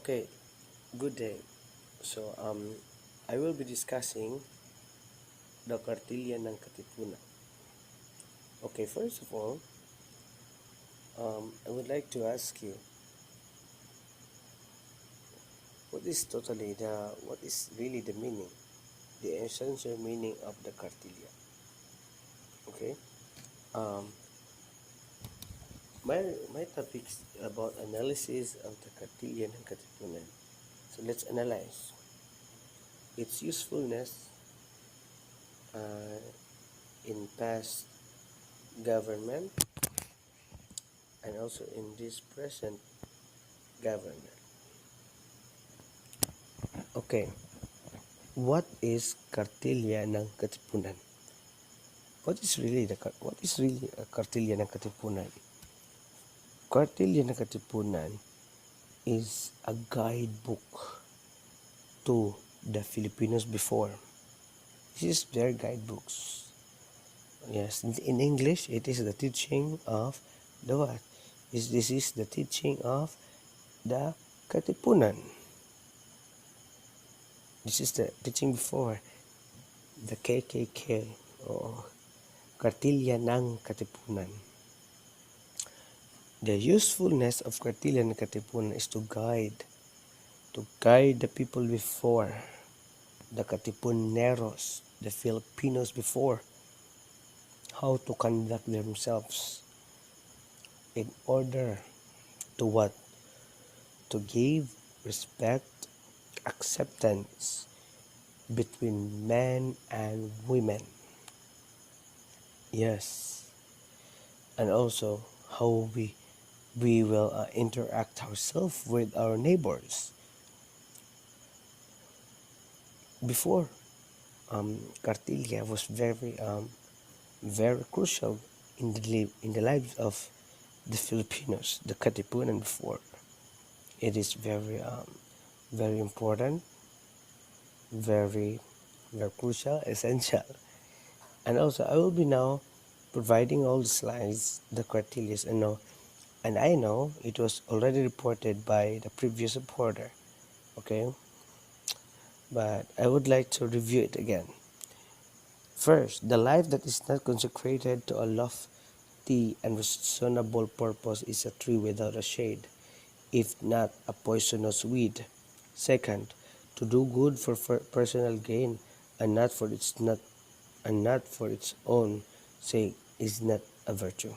Okay, good day. So, I will be discussing the Kartilya ng Katipunan. Okay, first of all, I would like to ask you, what is really the meaning, the essential meaning of the Kartilya? Okay, um, my my topic is about analysis of the Kartilya ng Katipunan. So let's analyze its usefulness uh, in past government and also in this present government. Okay, what is Kartilya ng Katipunan? What is really a Kartilya ng Katipunan? Kartilya ng Katipunan is a guidebook to the Filipinos before. This is their guidebooks. Yes, in English, it is the teaching of the what? This is the teaching of the Katipunan. This is the teaching before the KKK or Kartilya ng Katipunan. The usefulness of Kartilya ng Katipunan is to guide the people before, the Katipuneros, the Filipinos before, how to conduct themselves in order to what? To give respect, acceptance between men and women. Yes, and also how we will interact ourselves with our neighbors. Before, Kartilya was very crucial in the lives of the Filipinos, the Katipunan before. It is very important, very very crucial, essential. And also, I will be now providing all the slides, the Kartilyas, and I know it was already reported by the previous reporter. Okay, but I would like to review it again. First, the life that is not consecrated to a lofty and reasonable purpose is a tree without a shade, if not a poisonous weed. Second, to do good for personal gain and not for its own sake is not a virtue.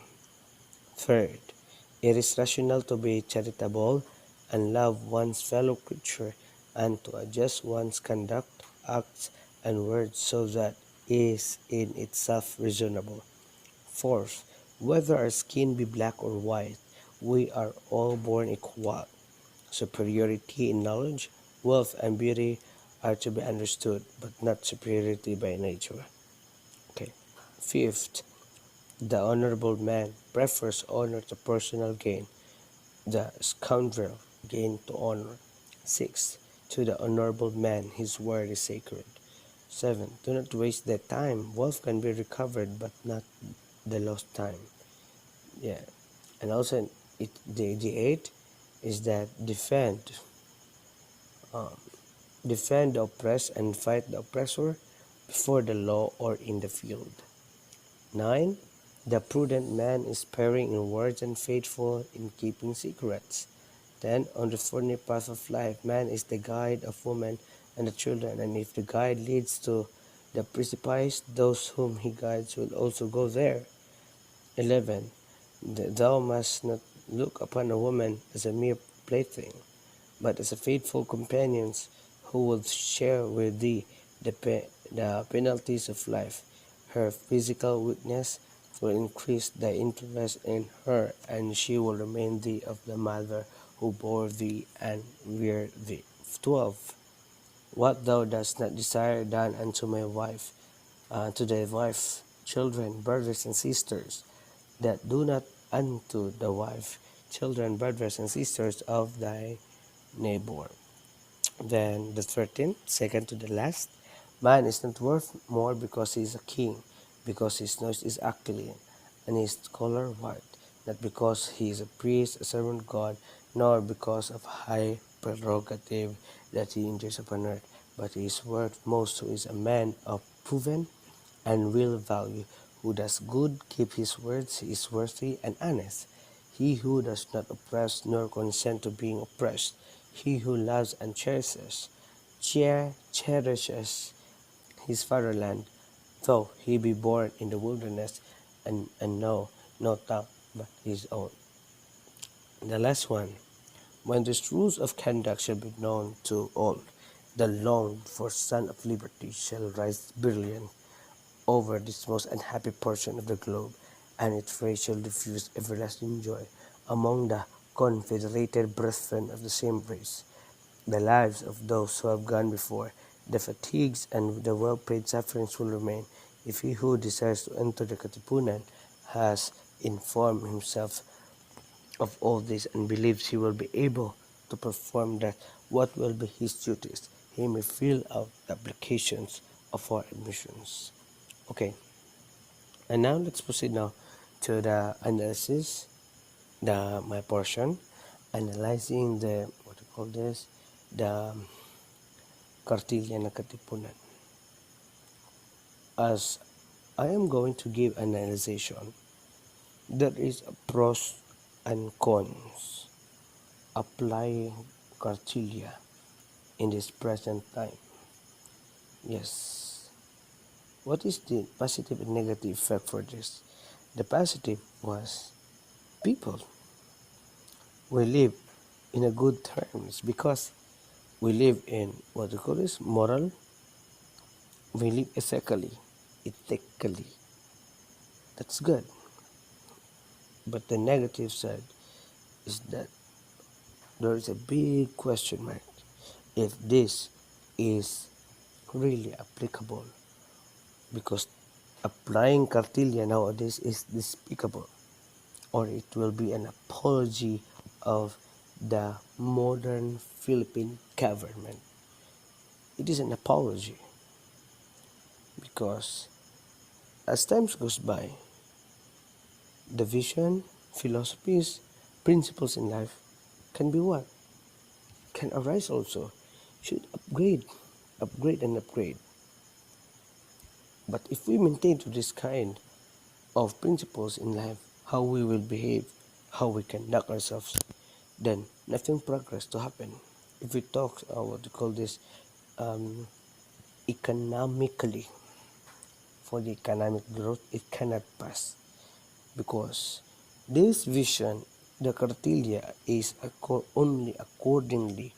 Third, it is rational to be charitable and love one's fellow creature and to adjust one's conduct, acts, and words so that is in itself reasonable. Fourth, whether our skin be black or white, we are all born equal. Superiority in knowledge, wealth, and beauty are to be understood, but not superiority by nature. Okay. Fifth, the honorable man prefers honor to personal gain, the scoundrel gain to honor. Sixth, to the honorable man his word is sacred. Seven, do not waste their time. Wealth can be recovered, but not the lost time. Yeah, and also the eight is that um, defend the oppressed and fight the oppressor before the law or in the field. 9. The prudent man is sparing in words and faithful in keeping secrets. 10. On the thorny path of life, man is the guide of woman and the children, and if the guide leads to the precipice, those whom he guides will also go there. 11. Thou must not look upon a woman as a mere plaything, but as a faithful companion who will share with thee the penalties of life. Her physical weakness will increase thy interest in her, and she will remind thee of the mother who bore thee and reared thee. 12. What thou dost not desire done unto my wife, to thy wife, children, brothers, and sisters, that do not unto the wife, children, brothers, and sisters of thy neighbor. Then the 13th, second to the last, man is not worth more because he is a king, because his nose is aquiline, and his color white, not because he is a priest, a servant of God, nor because of high prerogative that he enjoys upon earth, but he is worth most who is a man of proven and real value, who does good, keep his words, he is worthy and honest. He who does not oppress nor consent to being oppressed, he who loves and cherishes his fatherland, though he be born in the wilderness and know no tongue but his own. The last one, when these rules of conduct shall be known to all, the longed for Son of Liberty shall rise brilliant over this most unhappy portion of the globe, and its rays shall diffuse everlasting joy among the confederated brethren of the same race. The lives of those who have gone before, the fatigues and the well-paid sufferings will remain, if he who desires to enter the Katipunan has informed himself of all this and believes he will be able to perform that what will be his duties, he may fill out the applications of our admissions. Okay, and now let's proceed now to the analysis, the my portion, analyzing the what do you call this, the Kartilya na Katipunan. As I am going to give an analyzation, there is a pros and cons applying Kartilya in this present time. Yes. What is the positive and negative effect for this? The positive was people will live in a good terms because we live in what we call this moral, we live ethically. That's good. But the negative side is that there is a big question mark if this is really applicable because applying Kartilya nowadays is despicable, or it will be an apology of the modern Philippine government. It is an apology because as time goes by, the vision, philosophies, principles in life can be what? Can arise also. Should upgrade and upgrade. But if we maintain to this kind of principles in life, how we will behave, how we conduct ourselves, then nothing progress to happen. If we talk what we call this um, economically, for the economic growth, it cannot pass because this vision, the Kartilya, is only accordingly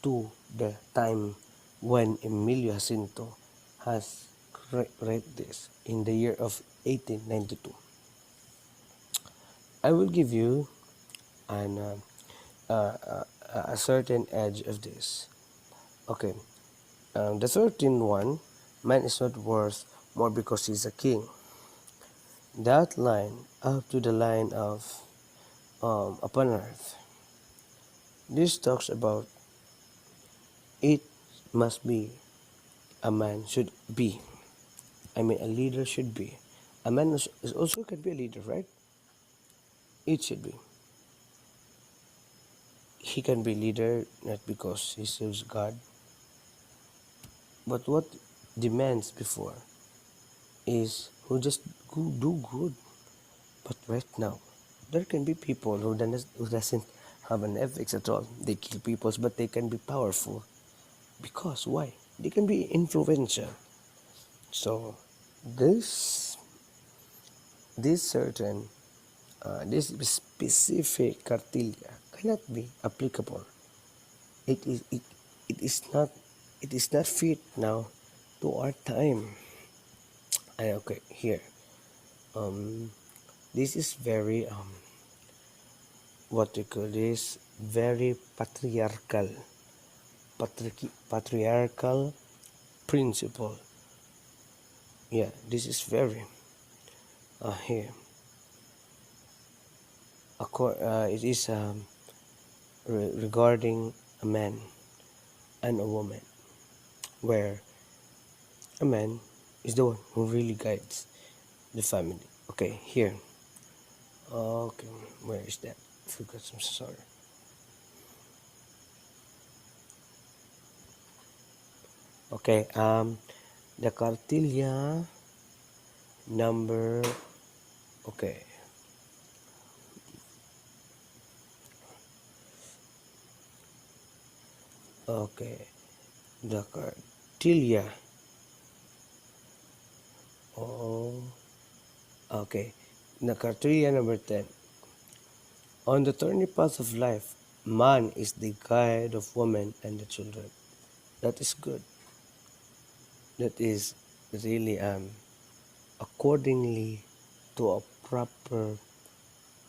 to the time when Emilio Jacinto has read this in the year of 1892. I will give you an a certain edge of this. Okay, the 13th one, man is not worth more because he's a king. That line up to the line of upon earth. This talks about it must be a man should be. I mean, a leader should be. A man is also can be a leader, right? It should be. He can be leader not because he serves God, but what demands before is who just go do good. But right now, there can be people who doesn't have an ethics at all. They kill people, but they can be powerful. Because why? They can be influential. So this certain this specific cartilya cannot be applicable. It is it, it is not fit now to our time. Okay, here. Um, this is very what we call this very patriarchal principle. Yeah, this is very here. It is regarding a man and a woman, where a man is the one who really guides the family. Okay, here. Okay, where is that? I forgot. I'm so sorry. Okay, the Kartilya number, okay, okay, the Kartilya, oh, okay, the Kartilya number 10. On the thorny path of life, man is the guide of woman and the children. That is good. That is really accordingly to a proper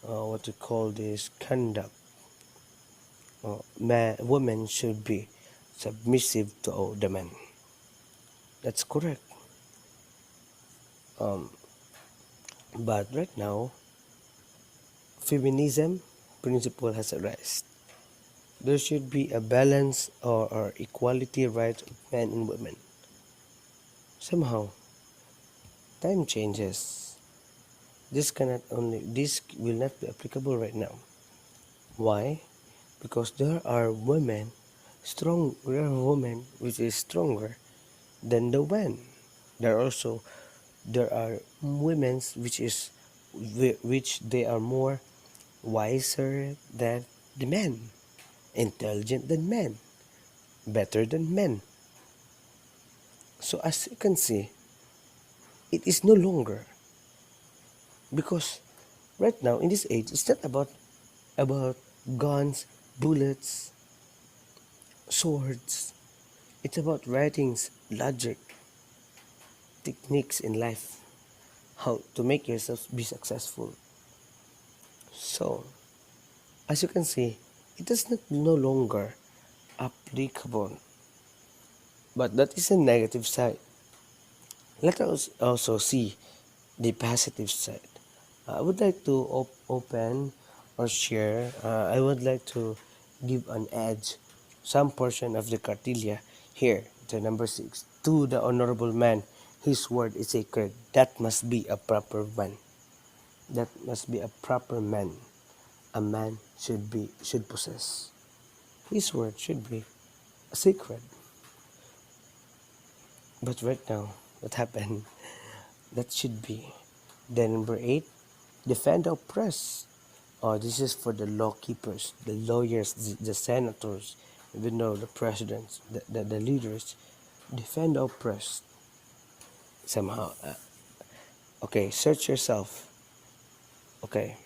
what you call this conduct. Women should be submissive to all the men. That's correct. Um, but right now, feminism principle has arisen. There should be a balance or equality rights of men and women. Somehow, time changes. This will not be applicable right now. Why? Because there are women which is stronger than the men. There are women which they are more wiser than the men, intelligent than men, better than men. So as you can see, it is no longer because right now in this age it's not about guns, bullets, swords. It's about writings, logic, techniques in life, how to make yourself be successful. So as you can see, it is not no longer applicable. But that is a negative side. Let us also see the positive side. I would like to open or share. I would like to give an edge, some portion of the cartilia here, the number 6. To the honorable man, his word is sacred. That must be a proper man. That must be a proper man. A man should possess. His word should be sacred. But right now, what happened? That should be. Then number 8, defend the oppressed. Oh, this is for the law keepers, the lawyers, the senators, even though the presidents, the leaders. Defend the oppressed. Somehow. Okay, search yourself. Okay.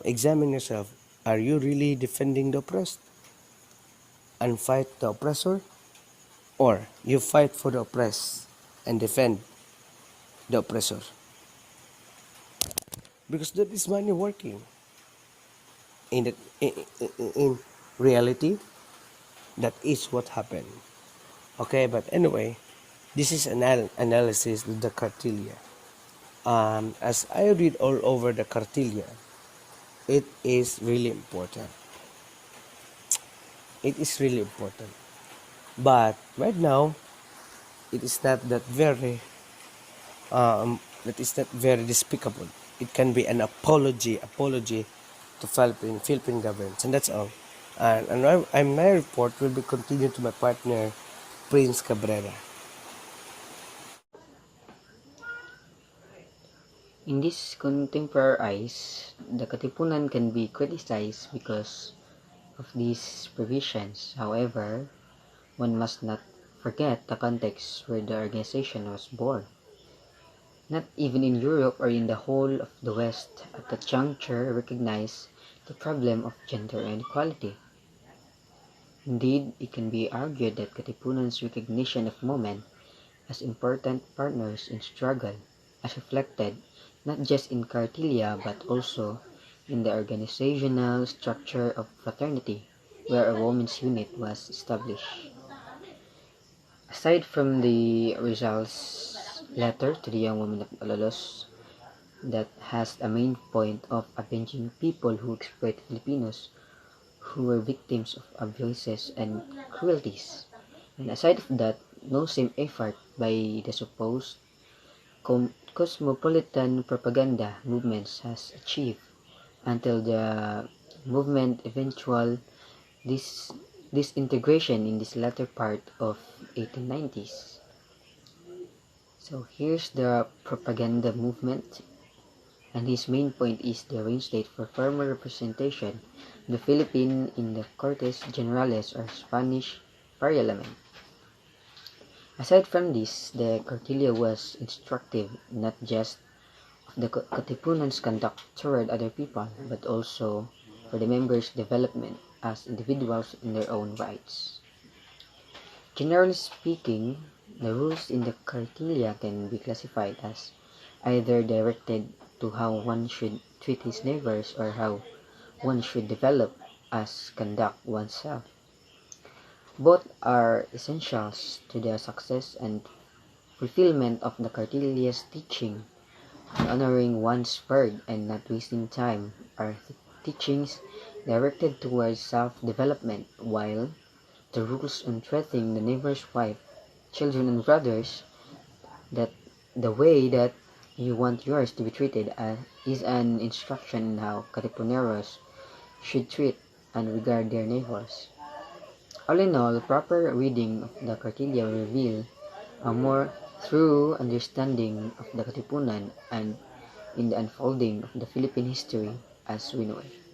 Examine yourself. Are you really defending the oppressed and fight the oppressor? Or you fight for the oppressed and defend the oppressor? Because that is money working. In, the, in reality, that is what happened. Okay, but anyway, this is analysis of the Kartilya. As I read all over the Kartilya, it is really important. It is really important. But right now, it is not that is not very despicable. It can be an apology to Philippine government, and that's all. My report will be continued to my partner, Prince Cabrera. In this contemporary eyes, the Katipunan can be criticized because of these provisions. However, one must not forget the context where the organization was born. Not even in Europe or in the whole of the West at that juncture recognize the problem of gender inequality. Indeed, it can be argued that Katipunan's recognition of women as important partners in struggle, as reflected not just in Kartilya but also in the organizational structure of fraternity, where a women's unit was established. Aside from the Rizal's letter to the young woman of Alalos that has a main point of avenging people who exploit Filipinos who were victims of abuses and cruelties. And aside of that, no same effort by the supposed cosmopolitan propaganda movements has achieved until the movement eventual dis- this integration in this latter part of 1890s. So here's the propaganda movement, and his main point is the range date for formal representation of the Philippines in the Cortes Generales or Spanish Parliament. Aside from this, the Kartilya was instructive not just of the Katipunan's conduct toward other people, but also for the members' development as individuals in their own rights. Generally speaking, the rules in the Kartilya can be classified as either directed to how one should treat his neighbors or how one should develop as conduct oneself. Both are essentials to the success and fulfillment of the Kartilya's teaching. Honoring one's word and not wasting time are teachings directed towards self-development, while the rules on treating the neighbor's wife, children, and brothers that the way that you want yours to be treated is an instruction in how Katipuneros should treat and regard their neighbors. All in all, proper reading of the Kartilya will reveal a more thorough understanding of the Katipunan and in the unfolding of the Philippine history as we know it.